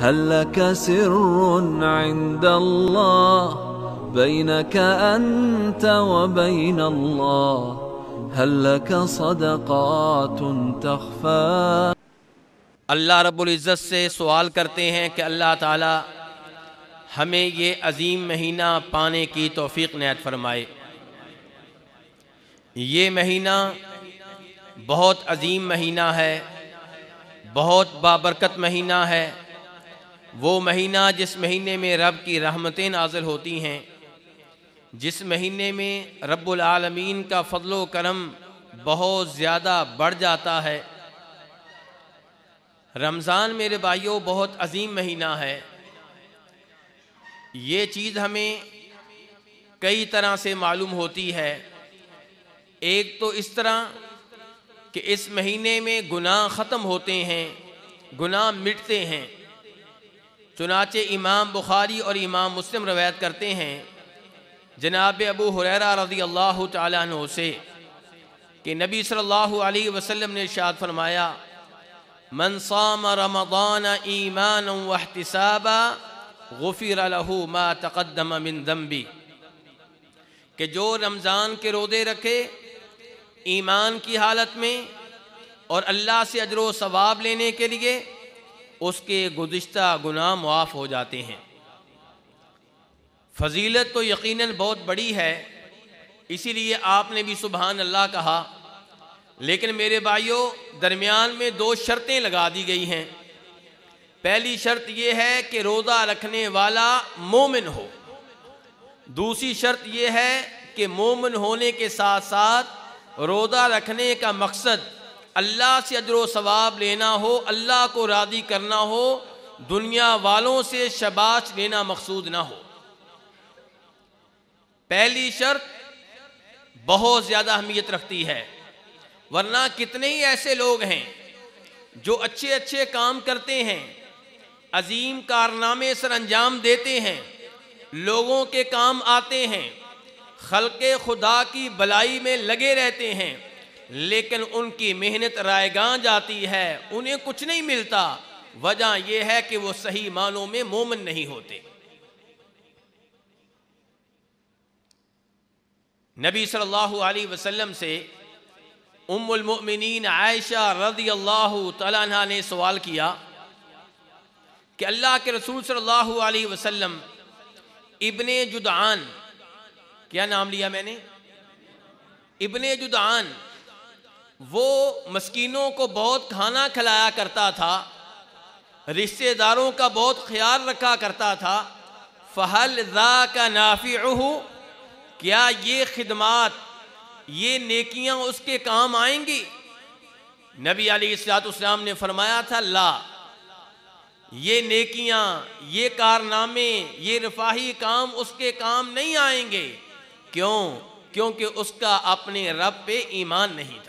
هل لك سر عند الله بينك أنت وبين الله هل لك صدقات تخفى. اللہ رب العزت سے سوال کرتے ہیں کہ اللہ تعالی ہمیں یہ عظیم مہینہ پانے کی توفیق عنایت فرمائے۔ یہ مہینہ بہت عظیم مہینہ ہے، بہت بابرکت مہینہ ہے، وہ مہینہ جس مہینے میں رب کی رحمتیں نازل ہوتی ہیں، جس مہینے میں رب العالمین کا فضل و کرم بہت زیادہ بڑھ جاتا ہے۔ رمضان میرے بھائیوں بہت عظیم مہینہ ہے۔ یہ چیز ہمیں کئی طرح سے معلوم ہوتی ہے۔ ایک تو اس طرح کہ اس مہینے میں گناہ ختم ہوتے ہیں، گناہ مٹتے ہیں۔ چنانچہ امام بخاری اور امام مسلم روایت کرتے ہیں جناب ابو ہریرہ رضی اللہ تعالیٰ عنہ سے کہ نبی صلی اللہ علیہ وسلم نے ارشاد فرمایا، من صام رمضان ایمانا واحتسابا غفر له ما تقدم من ذنبی، کہ جو رمضان کے روزے رکھے ایمان کی حالت میں اور اللہ سے اجر و ثواب لینے کے لیے، اس کے گزشتہ گناہ معاف ہو جاتے ہیں۔ فضیلت تو یقیناً بہت بڑی ہے، اسی لیے آپ نے بھی سبحان اللہ کہا، لیکن میرے بھائیوں درمیان میں دو شرطیں لگا دی گئی ہیں۔ پہلی شرط یہ ہے کہ روزہ رکھنے والا مومن ہو، دوسری شرط یہ ہے کہ مومن ہونے کے ساتھ ساتھ روزہ رکھنے کا مقصد اللہ سے اجر و ثواب لینا ہو، اللہ کو راضی کرنا ہو، دنیا والوں سے شاباش لینا مقصود نہ ہو۔ پہلی شرط بہت زیادہ اہمیت رکھتی ہے، ورنہ کتنے ہی ایسے لوگ ہیں جو اچھے اچھے کام کرتے ہیں، عظیم کارنامے سر انجام دیتے ہیں، لوگوں کے کام آتے ہیں، خلق خدا کی بلائی میں لگے رہتے ہیں، لیکن ان کی محنت رائیگاں جاتی ہے، انہیں کچھ نہیں ملتا۔ وجہ یہ ہے کہ وہ صحیح معنوں میں مومن نہیں ہوتے۔ نبی صلی اللہ علیہ وسلم سے ام المؤمنین عائشہ رضی اللہ تعالیٰ عنہ نے سوال کیا کہ اللہ کے رسول صلی اللہ علیہ وسلم ابن جدعان، کیا نام لیا میں نے؟ ابن جدعان وہ مسکینوں کو بہت کھانا کھلایا کرتا تھا، رشتہ داروں کا بہت خیال رکھا کرتا تھا، فَهَلْ ذَاكَ نَافِعُهُ، کیا یہ خدمات، یہ نیکیاں اس کے کام آئیں گی؟ نبی علیہ السلام نے فرمایا تھا لا، یہ نیکیاں، یہ کارنامے، یہ رفاہی کام اس کے کام نہیں آئیں گے۔ کیوں؟ کیونکہ اس کا اپنے رب پہ ایمان نہیں تھا۔